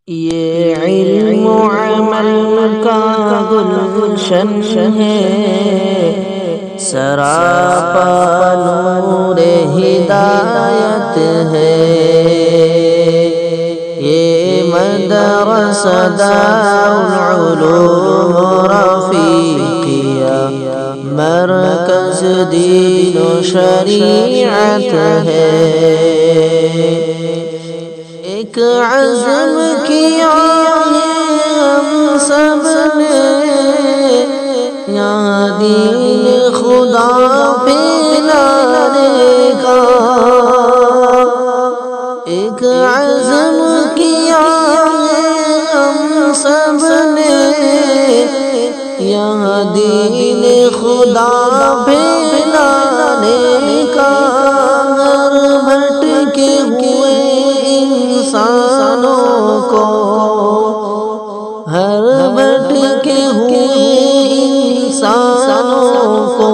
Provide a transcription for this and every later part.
یہ علم و عمل کا گلشن ہے، سراپا نور ہدایت ہے۔ یہ مدرسہ دارالعلوم رفیقیہ، مرکز دین و شریعت ہے۔ ایک عزم کیا ہم سب نے، یہاں دین خدا پھیلانے کا۔ ایک عزم کیا ہم سب نے، یہاں دین خدا پھیلانے کا۔ گھر بھٹکے ہوئے انسانوں کو، ہر بھٹکے ہوئے انسانوں کو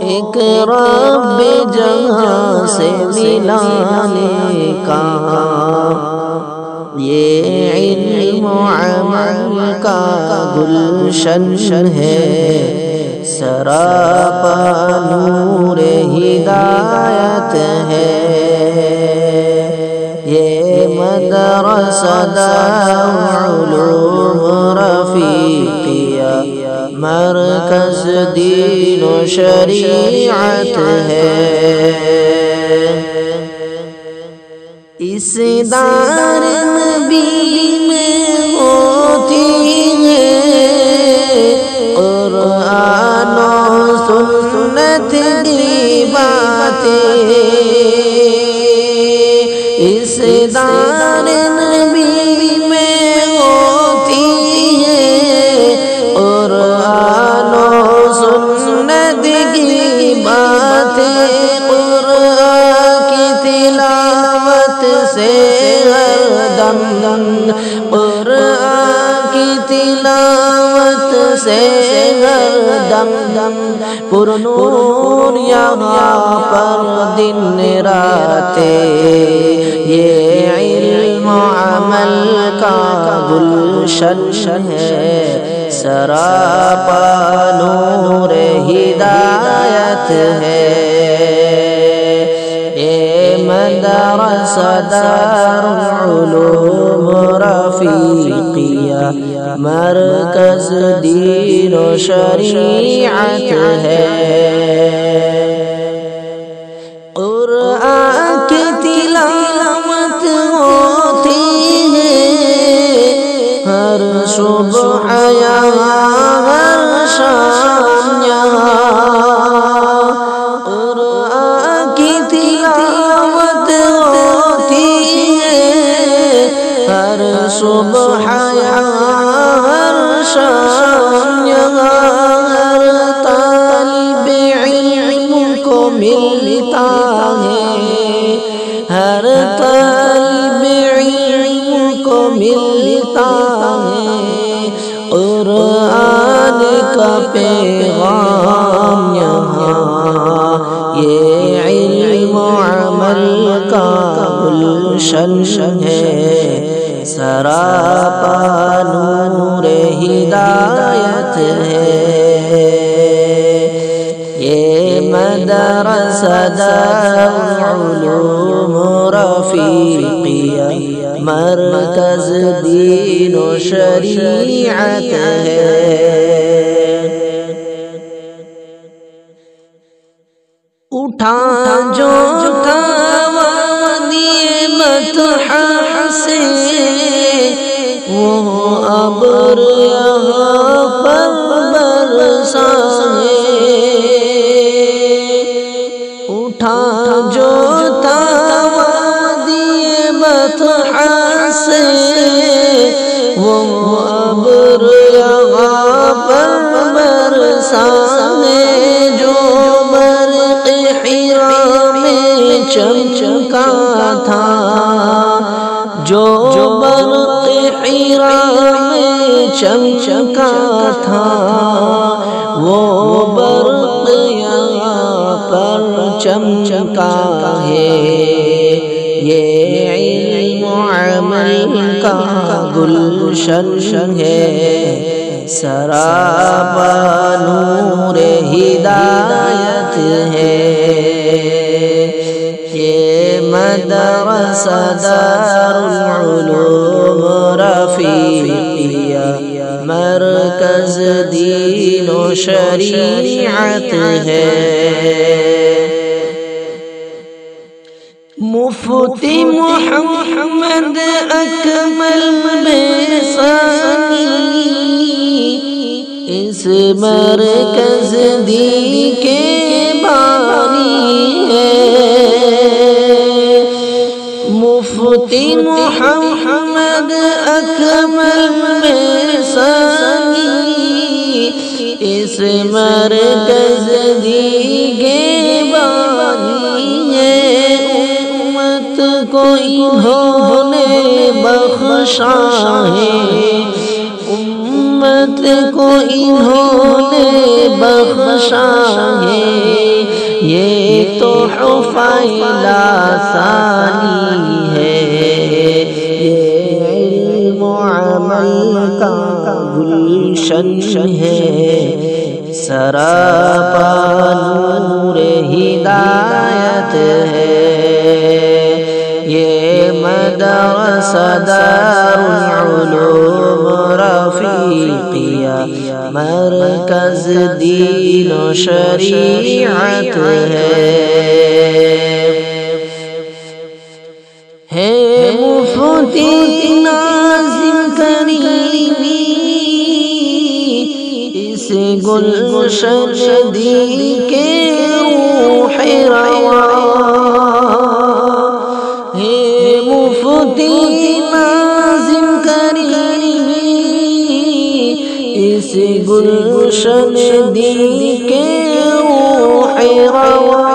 ایک رب جہاں سے ملانے کا۔ یہ علم و عمل کا گلشن ہے، سراپا نور ہدایت ہے۔ یہ مدرسہ دارالعلوم رفیقیہ، مرکز دین و شریعت ہے۔ اس دار نبی میں ہوتی ہے قرآن و سنت کی باتیں۔ اس دار نبی میں ہوتی ہے قرآن و سنت کی باتیں۔ قرآن کی تلاوت سے ہر دم، قرآن کی تلاوت سے ہر دم پر نور یہاں پر دن راتیں۔ یہ علم و عمل کا گلشن ہے، سراپا نور ہدایت ہے۔ یہ مدرسہ دارالعلوم رفیقیہ، مرکز دین و شریعت ہے۔ قرآن کی تلاوت ہوتی ہے ہر صبح یہاں، ہر شام یہاں۔ قرآن کی تلاوت ہوتی ہے ہر صبح یہاں، ہر شام یہاں۔ ہر طالب علم کو ملتا ہے، ہر طالب علم کو ملتا ہے قرآن کا پیغام یہاں۔ یہ علم و عمل کا گلشن ہے، سراپا نور ہدایت ہے۔ یہ مدرسہ دارالعلوم رفیقیہ، مرکز دین و شریعت ہے۔ اٹھا جو وادی مطحہ سے وہ ابر یہاں پر برسائے۔ اٹھا جو وادی مطحہ سے وہ ابر یہاں پر برسائے۔ جو برق حرا میں چمکا تھا، جو برق حرا میں چمکا تھا، وہ برق یہاں پر چمکا ہے۔ یہ علم و عمل کا گلشن ہے، سراپا نور ہدایت ہے۔ یہ مدرسہ دار العلوم رفیقیہ، مرکز دین و شریعت ہے۔ مفتی محمد اکمل بے ثانی اس مرکز دین کے بانی ہے۔ مفتی محمد اکمل بے ثانی اس مرکز دین کے بانی ہے۔ امت کو انہوں نے بخشا ہے، امت کو انہوں نے بخشا ہے، یہ تحفہ ثانی ہے۔ یہ علم و عمل کا گلشن ہے، سراپا نور ہدایت ہے۔ یہ مدرسہ دار العلوم رفیقیہ، مرکز دین و شریعت ہے۔ مفتی ناظم کریمی اس گلشن دین کے روح رواں، مفتی ناظم کریمی اس گلشن دین کے روح رواں،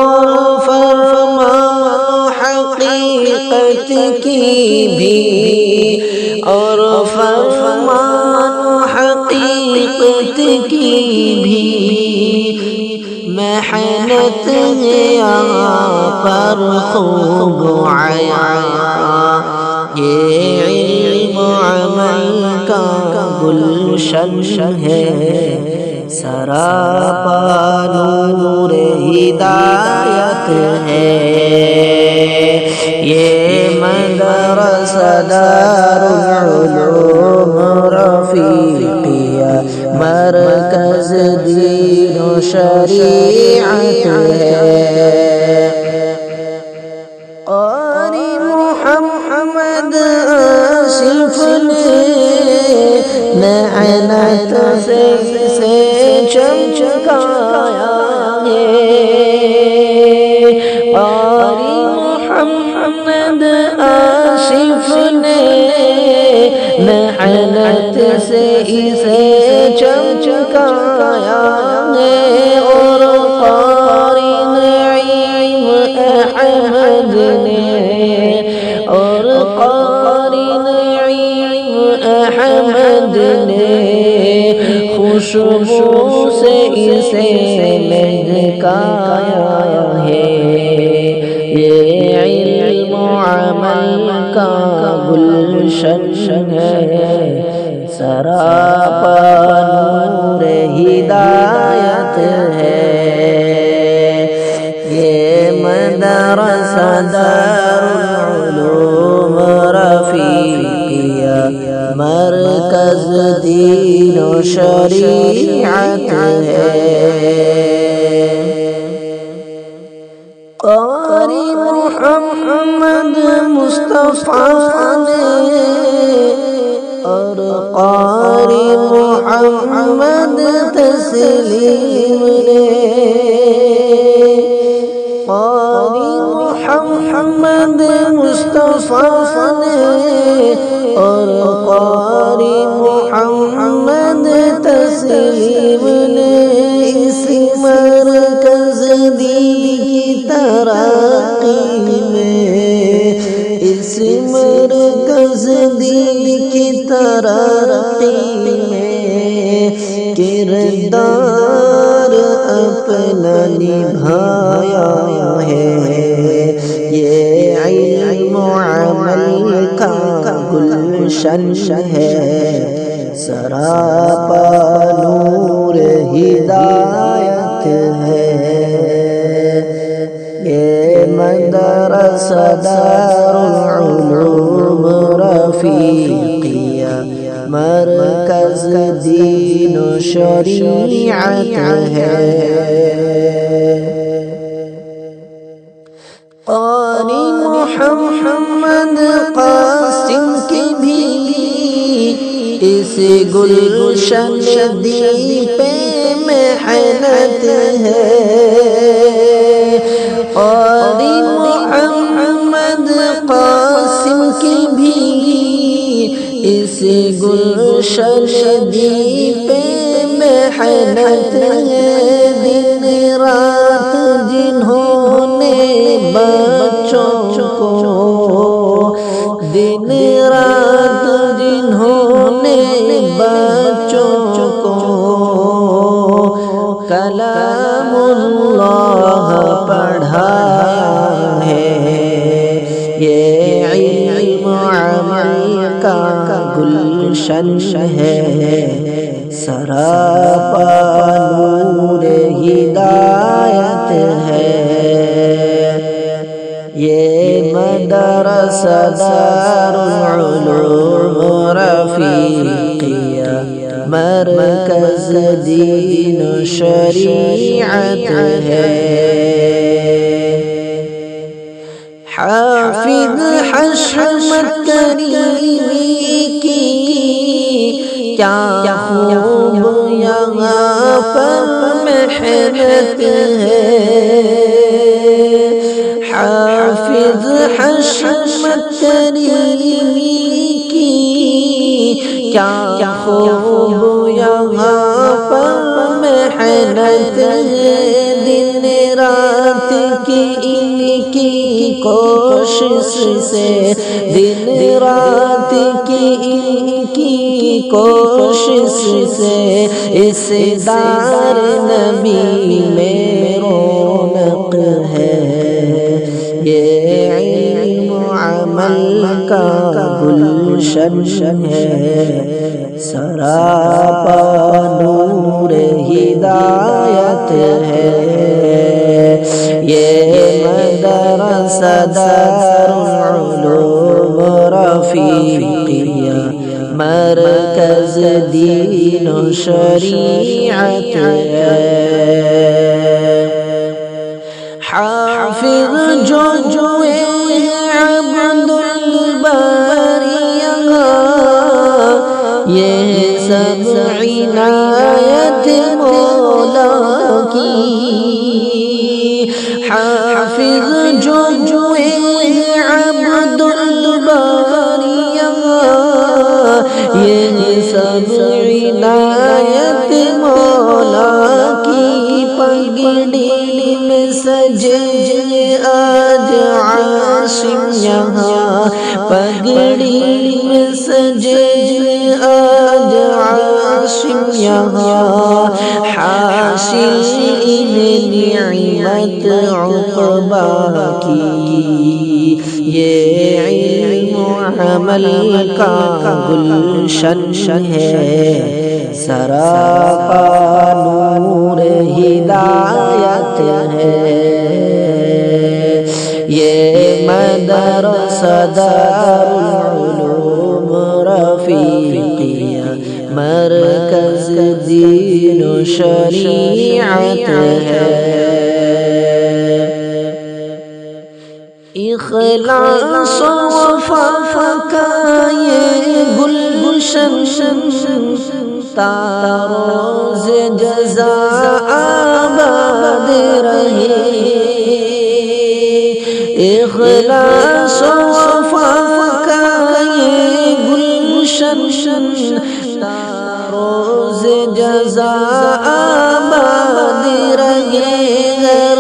اور فرمان حقیقت کی بھی، اور فرمان حقیقت کی بھی محنت یہاں پر خوب آیا۔ یہ علم و عمل کا گلشن ہے، سراپا نور ہدایت ہے۔ یہ مدرسہ دار العلوم رفیقیہ، مرکز دین و شریعت ہے۔ قاری محمد آصف نے لعنت سے چمچمایا ہے۔ قاری محمد آصف نے لعنت سے اسے چمچمایا ہے، اور قاری نعیم احمد نے، اور قاری نعیم احمد نے خوشبو سے اسے مہکایا ہے۔ یہ علم و عمل کا گلشن ہے، سراپا نور ہدایت ہے۔ یہ مدرسہ دار العلوم رفیقیہ، مرکز دین و شریعت ہے۔ قاری محمد مصطفیٰ نے، اور قاری محمد تسلیم نے، قاری محمد مصطفیٰ نے، اور قاری محمد تسلیم نے اس مرکز دین کی ترقی میں، اس مرکز دین کی ترقی میں کردار اپنا نبھایا ہے۔ یہ علم و عمل کا گلشن ہے، سراپا نور ہدایت ہے، یہ مدرسہ دار العلوم رفیقیہ مرکز دین و شریعت ہے۔ قاری محمد قاسم کی بھی اس گلشن دی پہ محنت ہے، قاری محمد قاسم کی بھی اس گلشن دی پہ محنت ہے، دن رات جنہوں نے بچوں کو، دن رات جنہوں نے بچوں کو کلام اللہ پڑھایا ہے، یہ علم عمل کا گلشن ہے، سراپا نور ہدایت ہے، یہ مدرسہ دار العلوم رفیقیہ مرکز دین و شریعت ہے۔ حافظ حشمت کریمی کی کیا خوب یہاں پر محنت ہے، حافظ حشمت کریمی کی کیا خوب یہاں پر محنت ہے، دن رات کی ان کی کوشش سے، دن رات کی ان کی کوشش سے اس دار نبی میں رونق ہے، یہ علم عمل کا گلشن ہے، سراپا نور ہدایت ہے، یہ مدرسہ دار العلوم رفیقیہ مرکز دین و شریعت ہے۔ حافظ جو عبد الباری یہ سب عنایت مولا کی، حافظ جو عبد الباری یہ سب عنایت مولا کی، پگڑی میں سجے آج عاصم یہاں، پگڑی میں سجے آج عاصم یہاں، حاصل نعمت عقبہ کی، یہ علم عمل کا گلشن ہے، سراپا نور ہدایت ہے، یہ مدرسہ دار العلوم رفیقیہ مرکز دین و شریعت ہے۔ اخلاص و وفا کا یہ گلشن تا روز جزا آباد رہے، اخلاص و وفا کا یہ گلشن تا روز جزا آباد رہے، ہر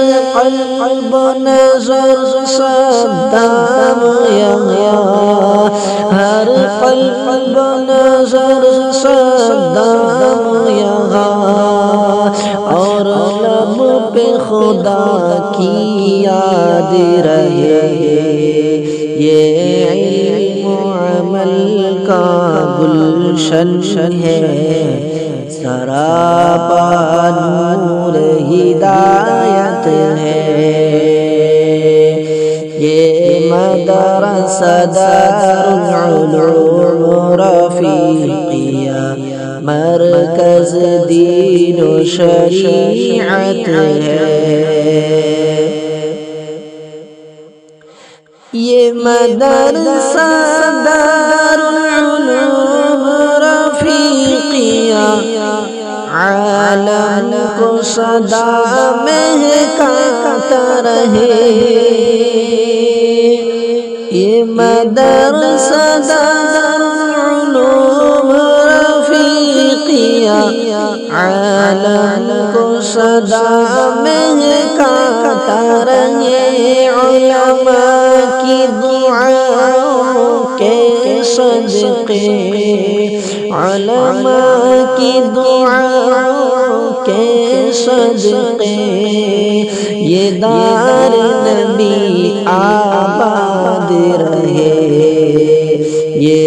قلب نظر صدام یحییٰ، ہر قلب نظر صدام یحییٰ، اور لب پہ خدا کی یاد رہے، یہ علم عمل کا گلشن ہے، سراپا نور ہدایت ہے۔ یہ مدرسہ دارالعلوم رفیقیہ، مرکز دین و شریعت ہے۔ یہ مدرسہ دارالعلوم رفیقیہ، عالم کو سدا مہکاتا رہے۔ یہ مدرسہ دارالعلوم رفیقیہ، عالم کو سدا مہکاتا رہے۔ علماء کی دعاؤں کے صدقے، علماء کی دعاؤں کے صدقے، یہ دار نبی آباد رہے۔ یہ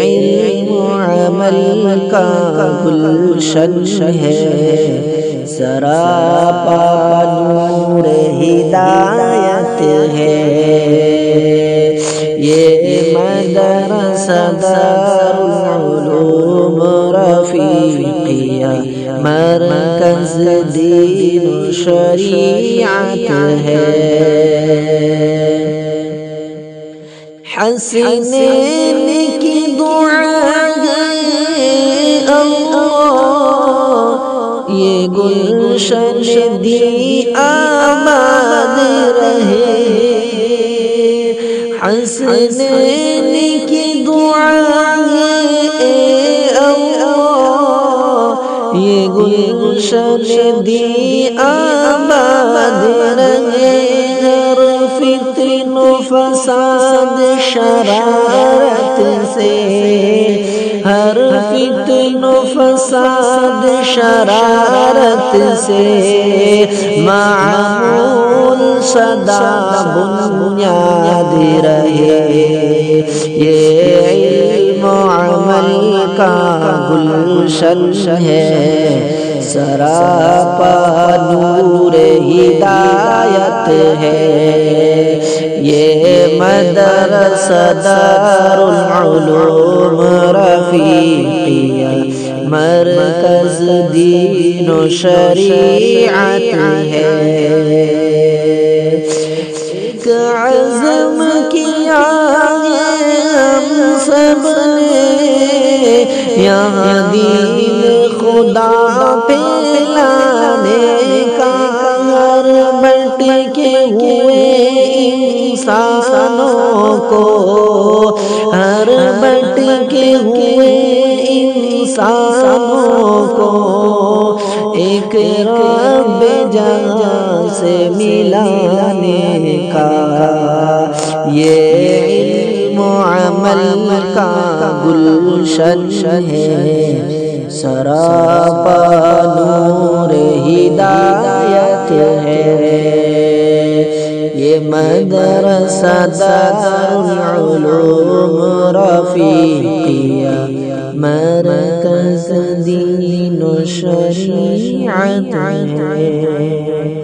علم و عمل کا گلشن ہے، سراپا نور ہدایت ہے۔ یہ مدرسہ دارالعلوم رفیقیہ، مرکز دین و شریعت ہے۔ حسنین کی دعا ہے اللہ، یہ گلشن دی آباد رہے۔ حسنین کی دعا ہے اللہ، یہ گلشن دی آباد رہے۔ ہر فتن و فساد شرارت سے، ہر فتن و فساد شرارت سے، معمول سدا بنیاد رہے۔ یہ علم و عمل کا گلشن ہے، سراپا نور ہدایت ہے۔ یہ مدرسہ دارالعلوم رفیقیہ، مرکز دین و شریعت ہے۔ ایک عزم کیا ہے ہم سب نے، یہاں دین خدا پھیلانے کا، ہر بٹ کے ہوئے انسانوں کو، ہر بٹ کے ہوئے انسانوں کو، ایک رب جہاں سے ملانے کا۔ یہ علم و عمل کا گلشن ہے، سراپا نور ہدایت ہے۔ یہ مدرسہ دارالعلوم رفیقیہ، مرکز دین و شریعت ہے۔